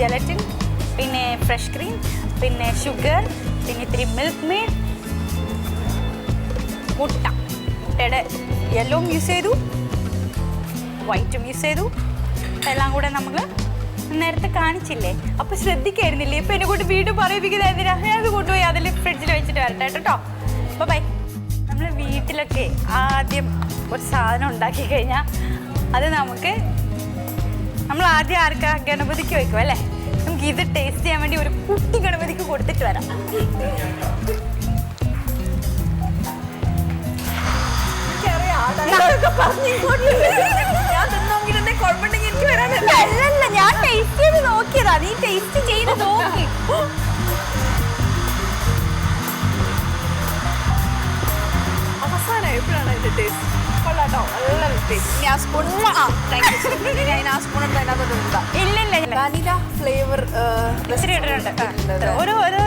ജെലറ്റിൻ, പിന്നെ ഫ്രഷ് ക്രീം, പിന്നെ ഷുഗർ, പിന്നെ ഇത്തിരി മിൽക്ക് മെയ്ഡ്, മുട്ടയുടെ യെല്ലോയും യൂസ് ചെയ്തു, വൈറ്റും യൂസ് ചെയ്തു. എല്ലാം കൂടെ നമ്മൾ നേരത്തെ കാണിച്ചില്ലേ? അപ്പോൾ ശ്രദ്ധിക്കായിരുന്നില്ലേ? ഇപ്പോൾ എന്നെ കൊണ്ട് വീണ്ടും പറയിപ്പിക്കുന്നത് എന്തിനാ? അത് കൊണ്ടുപോയി അതിൽ ഫ്രിഡ്ജിൽ വെച്ചിട്ട് വരട്ടെ കേട്ടോ. അപ്പോൾ ബൈ. നമ്മൾ വീട്ടിലൊക്കെ ആദ്യം ഒരു സാധനം ഉണ്ടാക്കി കഴിഞ്ഞാൽ അത് നമ്മൾ ആദ്യം ആർക്കാ ഗണപതിക്ക് വയ്ക്കും അല്ലേ? നമുക്ക് ഇത് ടേസ്റ്റ് ചെയ്യാൻ വേണ്ടി ഒരു കുട്ടി ഗണപതിക്ക് കൊടുത്തിട്ട് വരാം. ഞാൻ ടേസ്റ്റ് ചെയ്ത് നോക്കിയതാ, നീ ടേസ്റ്റ് ചെയ്ത് നോക്കി. അവസാനം എപ്പോഴാണ് അതിന്റെ ടേസ്റ്റ്? കൊള്ളാട്ടോ, നല്ല ടേസ്റ്റ്. ഇനി ആ സ്പൂൺ ആ സ്പൂൺ എടുത്ത് അതിനകത്തോട്ട് ഇടാം. ഇല്ല വാനില ഫ്ലേവർ ഇത്തിരി ഇട്ടിട്ടുണ്ട്. ഒരു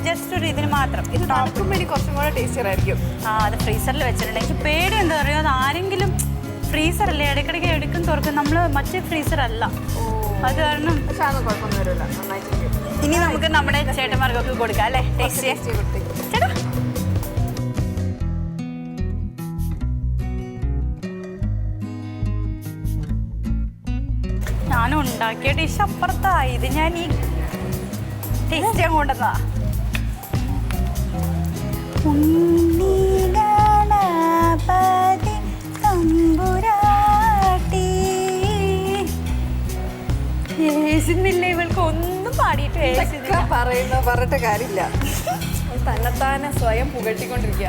ജസ്റ്റ് ഒരു ഇതിന് മാത്രം. ഇത് തണുക്കുമ്പോൾ ഇനി കുറച്ചും കൂടെ ടേസ്റ്റിയർ ആയിരിക്കും. അത് ഫ്രീസറിൽ വെച്ചിട്ടുണ്ട്. എനിക്ക് പേടി എന്താ പറയുക, അത് ആരെങ്കിലും ഫ്രീസറല്ലേ ഇടയ്ക്കിടയ്ക്ക് എടുക്കും തുറക്കും, നമ്മൾ മറ്റേ ഫ്രീസറല്ല. അത് കാരണം പക്ഷെ അതൊന്നും കുഴപ്പമൊന്നും വരില്ല, നന്നായിട്ട്. ഇനി നമുക്ക് നമ്മുടെ ചേട്ടന്മാർക്കൊക്കെ കൊടുക്കാം അല്ലേ? ടേസ്റ്റ് ചേട്ടാ. ഞാനും ഉണ്ടാക്കിയ ഡിഷ് അപ്പുറത്തായി. ഇത് ഞാൻ ഈ ടേസ്റ്റ് ഞാൻ കൊണ്ടുവന്നതാ. േസിന്നില്ല, ഇവൾക്ക് ഒന്നും പാടിയിട്ട് പറഞ്ഞിട്ട് കാര്യമില്ല. തന്നെത്താനെ സ്വയം പുകഴ്ത്തിക്കൊണ്ടിരിക്കുക.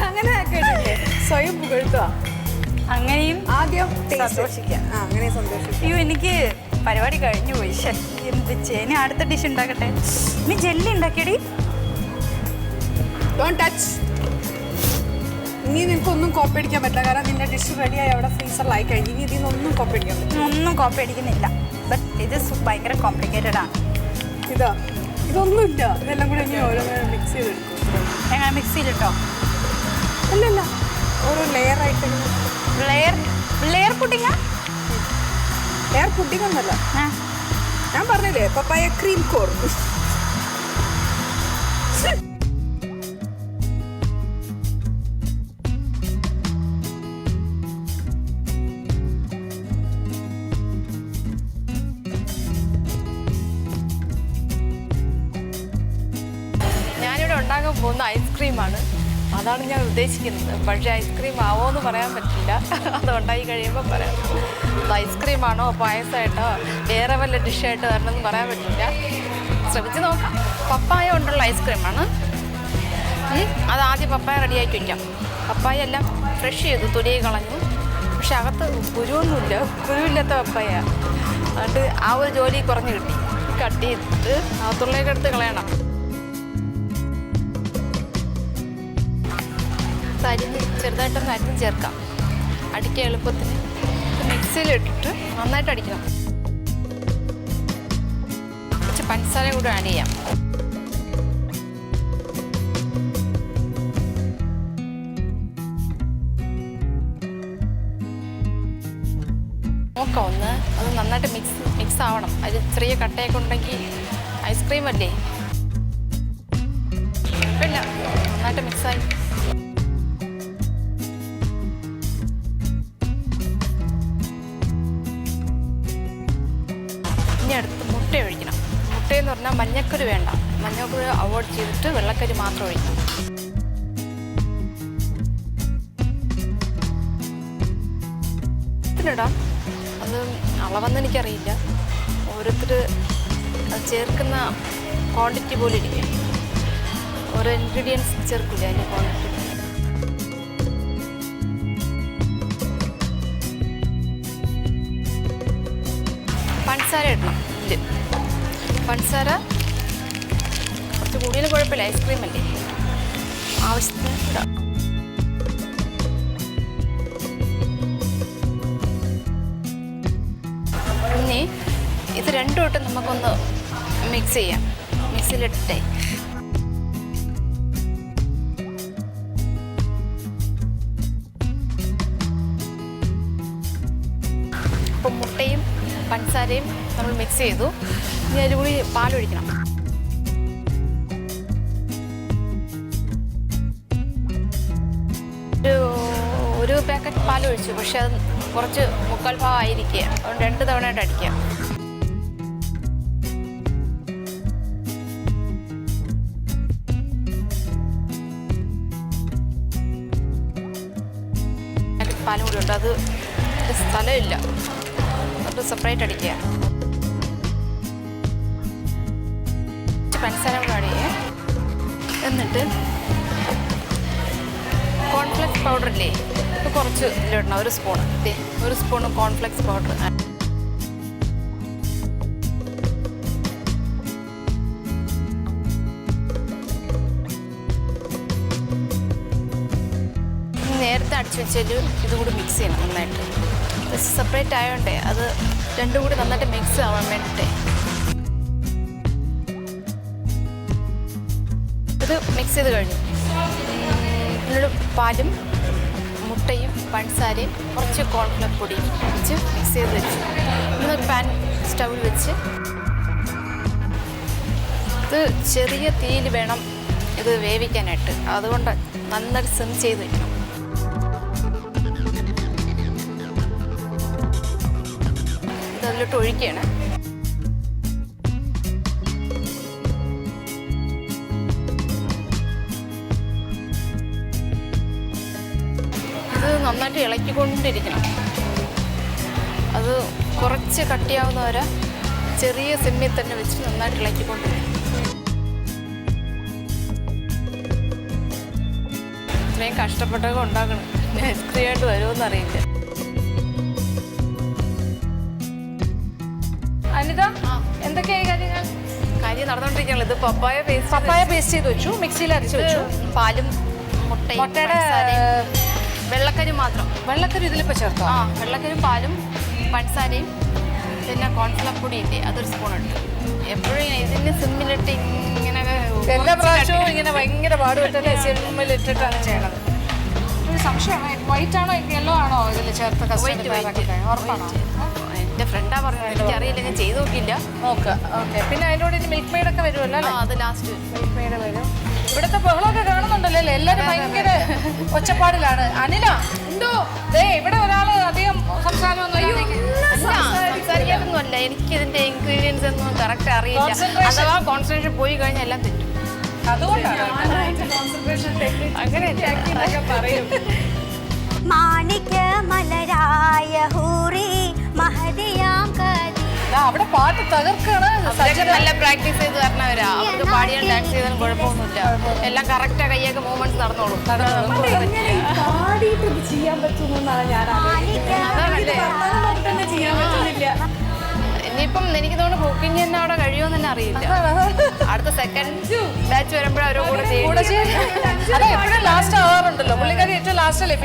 അങ്ങനെ കേട്ടില്ലേ, സ്വയം പുകഴ്ത്തുക. അങ്ങനെയും ആദ്യം സന്തോഷിക്കാം. അങ്ങനെ സന്തോഷിക്കും. അയ്യോ, എനിക്ക് പരിപാടി കഴിഞ്ഞു പോയി. എന്ത് ഇനി അടുത്ത ഡിഷ് ഉണ്ടാക്കട്ടെ. ഇനി ജെല്ലി ഉണ്ടാക്കിയടി. Don't touch. ഇനി നിനക്കൊന്നും കോപ്പി അടിക്കാൻ പറ്റില്ല, കാരണം നിന്റെ ഡിഷ് റെഡിയായി അവിടെ ഫ്രീസറിലായി കഴിഞ്ഞു. ഇനി ഇതിൽ നിന്നൊന്നും കോപ്പി അടിക്കാൻ പറ്റില്ല. ഒന്നും കോപ്പി അടിക്കുന്നില്ല. ബട്ട് ഇത് ഭയങ്കര കോംപ്ലിക്കേറ്റഡ് ആണ്. ഇതൊന്നുമില്ല, ഇതെല്ലാം കൂടെ ഇനി ഓരോന്ന് മിക്സ് ചെയ്തെടുക്കും. എങ്ങനെ മിക്സിയിലിട്ടോ? അല്ലല്ല, ഓരോ ലെയറായിട്ട്. ലെയർ പുഡിങ്ങാ? ലെയർ പുഡിംഗ് ഒന്നല്ല, ഞാൻ പറഞ്ഞില്ലേ പപ്പായ ക്രീം കോർ. ഞാനിവിടെ ഉണ്ടാക്കാൻ പോകുന്ന ഐസ്ക്രീമാണ്. അതാണ് ഞാൻ ഉദ്ദേശിക്കുന്നത്. പക്ഷേ ഐസ്ക്രീം ആവോ എന്ന് പറയാൻ പറ്റില്ല, അത് ഉണ്ടാക്കി കഴിയുമ്പോൾ പറയാം. അത് ഐസ്ക്രീമാണോ പായസമായിട്ടോ വേറെ വല്ല ഡിഷായിട്ടോ വരണമെന്ന് പറയാൻ പറ്റില്ല. ശ്രമിച്ച് നോക്കാം. പപ്പായ കൊണ്ടുള്ള ഐസ്ക്രീമാണ്. അത് ആദ്യം പപ്പായ റെഡിയായിട്ട് വയ്ക്കാം. പപ്പായ എല്ലാം ഫ്രഷ് ചെയ്തു, തൊലിയെ കളഞ്ഞു. പക്ഷെ അകത്ത് കുരുവൊന്നുമില്ല, കുരുവില്ലാത്ത പപ്പായ. എന്നിട്ട് ആ ഒരു ജോലി കുറഞ്ഞ് കിട്ടി. കട്ട് ചെയ്തിട്ട് അകത്തുള്ളതൊക്കെ എടുത്ത് കളയണം. അരിഞ്ഞ് ചെറുതായിട്ടൊന്ന് അരിഞ്ഞ് ചേർക്കാം. അടിക്കുക എളുപ്പത്തിന്. മിക്സിയിലിട്ടിട്ട് നന്നായിട്ട് അടിക്കണം. കുറച്ച് പഞ്ചസാര കൂടെ ആഡ് ചെയ്യാം. നോക്കാം ഒന്ന്, അത് നന്നായിട്ട് മിക്സ് ആവണം. അതിൽ ചെറിയ കട്ടയൊക്കെ ഉണ്ടെങ്കിൽ ഐസ്ക്രീം അല്ലേ, കുഴപ്പമില്ല. നന്നായിട്ട് മിക്സായി. ഇനി അടുത്ത് മുട്ട ഒഴിക്കണം. മുട്ടയെന്ന് പറഞ്ഞാൽ മഞ്ഞക്കരു വേണ്ട, മഞ്ഞക്കരു അവോയ്ഡ് ചെയ്തിട്ട് വെള്ളക്കരി മാത്രം ഒഴിക്കണം. ഇതിലിടാം, അത് അളവെന്ന് എനിക്കറിയില്ല. ഓരോരുത്തർ അത് ചേർക്കുന്ന ക്വാണ്ടിറ്റി പോലെ ഇരിക്കും. ഓരോ ഇൻഗ്രീഡിയൻസ് ചേർക്കില്ല അതിൻ്റെ ക്വാണ്ടിറ്റി. പഞ്ചസാര ഇടണം. ഇതിൽ പഞ്ചസാര കുറച്ച് കൂടുതലും കുഴപ്പമില്ല, ഐസ്ക്രീം അല്ലേ, ആവശ്യത്തിന് ഇടാം. ഇനി ഇത് രണ്ടും ഇട്ട് നമുക്കൊന്ന് മിക്സ് ചെയ്യാം. മിക്സിയിലിട്ടേ അപ്പം മുട്ടയും പഞ്ചസാരയും നമ്മൾ മിക്സ് ചെയ്തു. ഇനി അതിൽ കൂടി പാലൊഴിക്കണം. ഒരു പാക്കറ്റ് പാലൊഴിച്ചു, പക്ഷെ അത് കുറച്ച് മുക്കാൽ ഭാഗമായിരിക്കുക. അതുകൊണ്ട് 2 തവണയായിട്ട് അടിക്കുക. പാലും കൂടി ഉണ്ട്, അത് സ്ഥലമില്ല, അത് സെപ്പറേറ്റ് അടിക്കുക. പഞ്ചസാര കൂടെ ആഡ് ചെയ്യുക. എന്നിട്ട് കോൺഫ്ലെക്സ് പൗഡർ ഇല്ലേ, ഇത് കുറച്ച് ഇതിലിടണം. 1 സ്പൂൺ, 1 സ്പൂൺ കോൺഫ്ലെക്സ് പൗഡർ. നേരത്തെ അടിച്ചു വെച്ചാൽ ഇതുകൂടി മിക്സ് ചെയ്യണം നന്നായിട്ട്. സെപ്പറേറ്റ് ആയതുകൊണ്ടേ അത് രണ്ടും കൂടി നന്നായിട്ട് മിക്സ് ആവാൻ വേണ്ടിയിട്ടേ. ഇത് മിക്സ് ചെയ്ത് കഴിഞ്ഞു. ഇതിനോട് പാലും മുട്ടയും പഞ്ചസാരയും കുറച്ച് കോൺഫ്ലവർ പൊടിയും വെച്ച് മിക്സ് ചെയ്ത് വെച്ചു. ഇന്നൊരു പാൻ സ്റ്റൗവിൽ വെച്ച് ഇത് ചെറിയ തീയിൽ വേണം ഇത് വേവിക്കാനായിട്ട്. അതുകൊണ്ട് നന്നായിട്ട് സിം ചെയ്ത് വയ്ക്കണം. ഇത് അതിലോട്ട് ഒഴിക്കുകയാണ്. ഇത് നന്നായിട്ട് ഇളക്കിക്കൊണ്ടിരിക്കണം. അത് കുറച്ച് കട്ടിയാവുന്ന വരെ ചെറിയ സിമ്മിൽ തന്നെ വെച്ച് നന്നായിട്ട് ഇളക്കിക്കൊണ്ടിരിക്കണം. ഇത്രയും കഷ്ടപ്പെട്ടൊക്കെ ഉണ്ടാക്കണം. ഐസ്ക്രീം ആയിട്ട് വരുമെന്ന് അറിയില്ല. അനിത, എന്തൊക്കെയായി കാര്യങ്ങൾ? കാര്യം നടന്നുകൊണ്ടിരിക്കുകയാണ്. ഇത് പപ്പായ പേസ്റ്റ് ചെയ്ത് വെച്ചു, മിക്സിയിൽ അരച്ച് വെച്ചു. പാലും മുട്ടയും മുട്ടയുടെ വെള്ളക്കരി മാത്രം. വെള്ളക്കരി ഇതിലിപ്പോൾ ചേർത്തോ? ആ, വെള്ളക്കരും പാലും പഞ്ചസാരയും പിന്നെ കോൺഫ്ലവർ പൊടി ഇല്ലേ, അതൊരു സ്പൂൺ ഇട്ട് എപ്പോഴും ഇതിന് സിമ്മിലിട്ട് ഇങ്ങനെ എല്ലാ പ്രാവശ്യവും ഇങ്ങനെ ഭയങ്കര പാടുപെട്ടല്ലേ സിമ്മിലിട്ടിട്ടാണ് ചെയ്യണത്. ഒരു സംശയമാണ്, വൈറ്റ് ആണോ യെല്ലോ ആണോ ഇതിൽ ചേർത്ത് ഉറപ്പാണോ? എൻ്റെ ഫ്രണ്ടാ പറഞ്ഞത്, എനിക്കറിയില്ല, ഞാൻ ചെയ്ത് നോക്കിയില്ല. നോക്കുക. ഓക്കെ. പിന്നെ അതിൻ്റെ കൂടെ ഇനി മിൽക്ക് മെയ്ഡൊക്കെ വരുമല്ലോ അല്ലേ? അത് ലാസ്റ്റ് മിൽക്ക് മെയ്ഡ് വരും. ഇവിടുത്തെ ബഹളമൊക്കെ കാണുന്നുണ്ടല്ലോ അല്ലേ? എല്ലാവരും ഭയങ്കര ഒച്ചപ്പാടിലാണ്. അനില, എന്തോ ദേ ഇവിടെ ഒരാൾ അധികം സംസാരിക്കാനൊന്നും അല്ല, എനിക്ക് ഇതിന്റെ ഇൻഗ്രീഡിയൻസ് ഒന്നും കറക്റ്റ് അറിയില്ല. അഥവാ കോൺസെൻട്രേഷൻ പോയി കഴിഞ്ഞാൽ എല്ലാം തെറ്റും. അങ്ങനെയൊക്കെ പറയും. മാണിക്യ മലരായ ഹൂറി മഹദിയാം കദി. അവിടെ പാട്ട് തകർക്കാണ്. നല്ല പ്രാക്ടീസ് ചെയ്ത് തരണവരാ. അവർക്ക് പാടിയാൽ ഡാൻസ് ചെയ്താലും കുഴപ്പമൊന്നുമില്ല. എല്ലാം കറക്റ്റാ, കയ്യൊക്കെ മൂവ്മെന്റ്സ് നടന്നോളും. ഇനിയിപ്പം എനിക്ക് തോന്നുന്നു കുക്കിംഗ് തന്നെ അവിടെ കഴിയുമെന്ന് തന്നെ അറിയില്ല. അടുത്ത സെക്കൻഡ് ബാച്ച് വരുമ്പോഴും അവരോ കൂടെ എപ്പോഴും ലാസ്റ്റ് ആവാറുണ്ടല്ലോ. പുള്ളിക്കാരി ഏറ്റവും ലാസ്റ്റല്ലേ?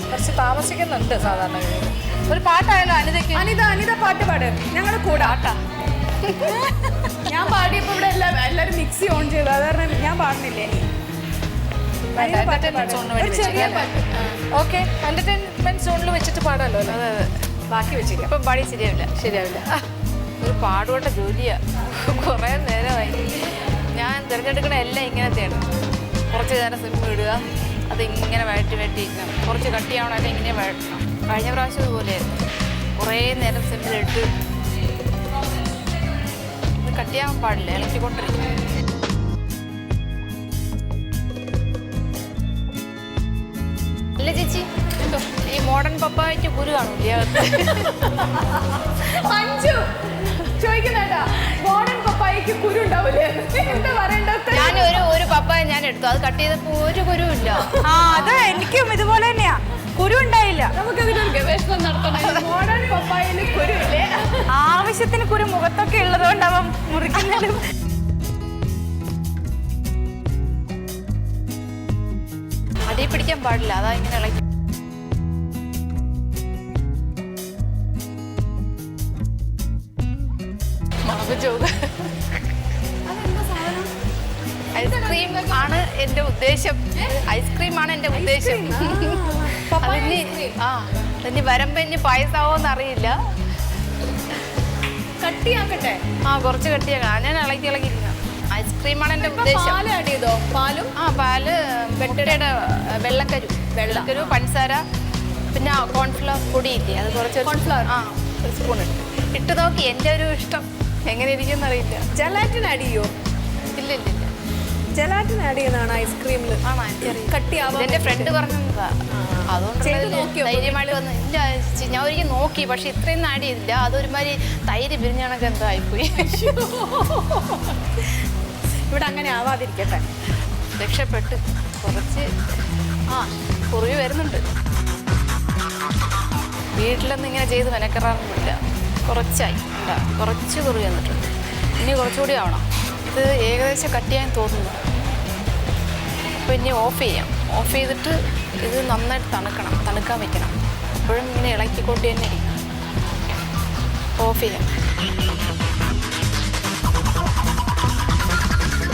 കുറച്ച് താമസിക്കുന്നുണ്ട് സാധാരണ. ഒരു പാട്ടായാലോ അനിതയ്ക്ക്? അനിത പാട്ട് പാട്, ഞങ്ങളുടെ കൂടെ ആട്ടാ. ഞാൻ പാടിയപ്പോ ഇവിടെ എല്ലാരും മിക്സി ഓൺ ചെയ്തു, അത് കാരണം ഞാൻ പാടുന്നില്ലേ. ഓക്കെ, എന്റർടൈൻമെന്റ് സോണിൽ വെച്ചിട്ട് പാടാലോ. അതെ, ബാക്കി വെച്ചേക്കാം. ഇപ്പം പാടി ശരിയാവില്ല. ഒരു പാടുകൊണ്ട ജോലിയാ. കുറേ നേരമായി ഞാൻ തിരഞ്ഞെടുക്കണ എല്ലാം ഇങ്ങനത്തെയാണ്. കുറച്ച് നേരം സിമ്മ് ഇടുക, അതിങ്ങനെ വഴറ്റിയിരിക്കണം. കുറച്ച് കട്ടിയാവണമല്ലോ ഇങ്ങനെ വഴറ്റണം. കഴിഞ്ഞ പ്രാവശ്യം ഇതുപോലെയായിരുന്നു, കുറേ നേരം സിമ്മിലിട്ട്. ഇത് കട്ടിയാവാൻ പാടില്ല, ഇളക്കിക്കൊണ്ടിരിക്കും. അല്ല ചേച്ചി, എന്തോ ഈ മോഡേൺ പപ്പായ്ക്ക് കുരു കാണൂല്ലേ അകത്ത്? അഞ്ചു ചോദിക്കുന്നുണ്ടാ, മോഡേൺ പപ്പായക്ക് കുരു ഉണ്ടാവില്ലേ? എന്താ പറയണ്ടത്? ഞാൻ ഒരു പപ്പായ ഞാൻ എടുത്തു, അത് കട്ട് ചെയ്തപ്പോൾ ഒരു കുരുവില്ല. അത് എനിക്കും ഇതുപോലെ തന്നെയാ, കുരു ഉണ്ടായില്ല. നമുക്കതിനൊരു ഗവേഷണം നടത്തണം. മോഡേൺ പപ്പായയിൽ കുരുവില്ലേ? ആവശ്യത്തിന് കുരു മുഖത്തൊക്കെ ഉള്ളതുകൊണ്ടാവും മുറിക്കുന്നതും. അടിയിൽ പിടിക്കാൻ പാടില്ല, അതാ ഇങ്ങനെ ഇളക്കി. ഐസ്ക്രീം ആണ് എന്റെ ഉദ്ദേശം. ഐസ്ക്രീമാണ് എന്റെ ഉദ്ദേശം. അതിന് വരുമ്പോ ഇനി പായസാവോന്ന് അറിയില്ല. കട്ടിയാക്കട്ടെ? കുറച്ച് കട്ടിയാക്കണം. ഞാൻ ഇളക്കിയിരിക്കണം. ഐസ്ക്രീമാണ് എന്റെ ഉദ്ദേശം. പാല് ആഡ് ചെയ്തോ? പാലും പാല് വെട്ടയുടെ വെള്ളക്കരു പഞ്ചസാര പിന്നെ കോൺഫ്ലവർ പൊടി ഇല്ലേ, അത് കുറച്ച് കോൺഫ്ലവർ ഒരു സ്പൂൺ ഇട്ട് നോക്കി. എൻ്റെ ഒരു ഇഷ്ടം എങ്ങനെ ഇരിക്കുമെന്ന് അറിയില്ല. ജലാറ്റിൻ ആഡ് ചെയ്യോ? ഇല്ല. ജലാറ്റിൻ ആഡ് ചെയ്യുന്നതാണ് ഐസ്ക്രീമിൽ. ആണോ? എനിക്കറിയാം. കട്ടിയാവും. എൻ്റെ ഫ്രണ്ട് പറഞ്ഞതാ, അതുകൊണ്ട് ധൈര്യമായിട്ട് വന്ന്. ഇല്ല, ഞാൻ ഒരിക്കലും നോക്കി, പക്ഷെ ഇത്രയൊന്നും ആഡ് ചെയ്തില്ല. അതൊരുമാതിരി തൈര് പിരിഞ്ഞണക്ക് എന്തോ ആയിപ്പോയി. ഇവിടെ അങ്ങനെ ആവാതിരിക്കട്ടെ. രക്ഷപ്പെട്ട് കുറച്ച് കുറുവി വരുന്നുണ്ട്. വീട്ടിലൊന്നും ഇങ്ങനെ ചെയ്ത് മെനക്കെറാറൊന്നുമില്ല. കുറച്ചായി ഉണ്ടാ, കുറച്ച് കുറുവി വന്നിട്ടുണ്ട്. ഇനി കുറച്ചുകൂടി ആവണം. ഇത് ഏകദേശം കട്ട് ചെയ്യാൻ തോന്നുന്നു. അപ്പോൾ ഇനി ഓഫ് ചെയ്യാം. ഓഫ് ചെയ്തിട്ട് ഇത് നന്നായിട്ട് തണുക്കാൻ വെക്കണം. എപ്പോഴും ഇങ്ങനെ ഇളക്കിക്കൊണ്ട് തന്നെ ഇരിക്കണം. ഓഫ് ചെയ്യാം.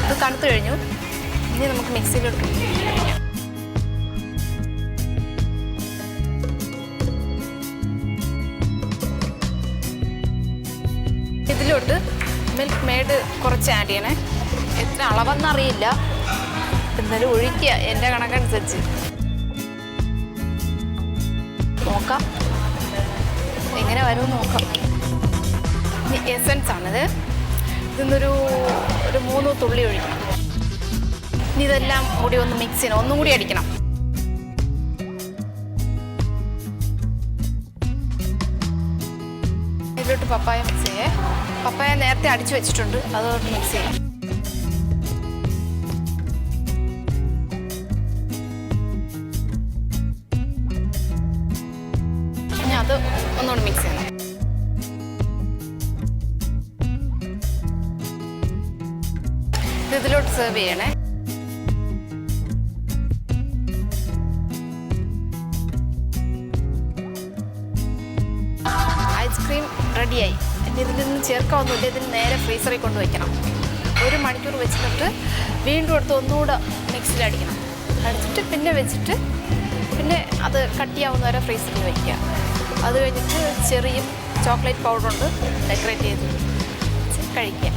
ഇത് തണുത്ത് കഴിഞ്ഞു. ഇനി നമുക്ക് മിക്സിയിലോട്ട് ഇതിലോട്ട് മിൽക്ക് മെയ്ഡ് കുറച്ച് ആഡ് ചെയ്യണേ. എത്ര അളവെന്നറിയില്ല, എന്നാലും ഒഴിക്കുക എൻ്റെ കണക്കനുസരിച്ച്. നോക്കാം എങ്ങനെ വരുമെന്ന് നോക്കാം. ഇനി എസൻസ് ആണിത്. ഇതിന്നൊരു 3 തുള്ളി ഒഴിക്കണം. ഇനി ഇതെല്ലാം കൂടി ഒന്ന് മിക്സ് ചെയ്യണം. ഒന്നും കൂടി അടിക്കണം. ഇതിലോട്ട് പപ്പായ മിക്സ് ചെയ്യേ. പപ്പായ നേരത്തെ അടിച്ചു വെച്ചിട്ടുണ്ട്, അതുകൊണ്ട് മിക്സ് ചെയ്യാം. ഇനി അത് ഒന്നുകൂടി മിക്സ് ചെയ്യണം. ഇതിലോട്ട് സെർവ് ചെയ്യണേ. ഐസ്ക്രീം റെഡിയായി. ഇനി ഇതിൽ നിന്ന് ചേർക്കാവുന്നില്ല. ഇതിന് നേരെ ഫ്രീസറിൽ കൊണ്ടുവയ്ക്കണം. 1 മണിക്കൂർ വെച്ചിട്ട് വീണ്ടും എടുത്ത് ഒന്നുകൂടെ മിക്സിയിൽ അടിക്കണം. അടിച്ചിട്ട് പിന്നെ വെച്ചിട്ട് പിന്നെ അത് കട്ടിയാവുന്നവരെ ഫ്രീസറിൽ വയ്ക്കുക. അത് കഴിഞ്ഞിട്ട് ചെറിയും ചോക്ലേറ്റ് പൗഡറുണ്ട് ഡെക്കറേറ്റ് ചെയ്ത് കഴിക്കുക.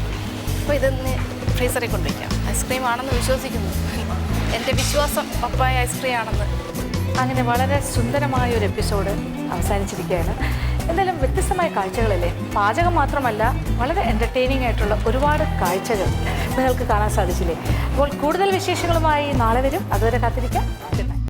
അപ്പോൾ ഇതൊന്ന് ഫ്രീസറിൽ കൊണ്ടുവയ്ക്കാം. ഐസ്ക്രീം ആണെന്ന് വിശ്വസിക്കുന്നു. എൻ്റെ വിശ്വാസം പപ്പായ ഐസ്ക്രീം ആണെന്ന്. അങ്ങനെ വളരെ സുന്ദരമായ ഒരു എപ്പിസോഡ് അവസാനിച്ചിരിക്കുകയാണ്. എന്തായാലും വ്യത്യസ്തമായ കാഴ്ചകളല്ലേ, പാചകം മാത്രമല്ല വളരെ എൻ്റർടൈനിങ് ആയിട്ടുള്ള ഒരുപാട് കാഴ്ചകൾ നിങ്ങൾക്ക് കാണാൻ സാധിച്ചില്ലേ. അപ്പോൾ കൂടുതൽ വിശേഷങ്ങളുമായി നാളെ വരും. അതുവരെ കാത്തിരിക്കാം.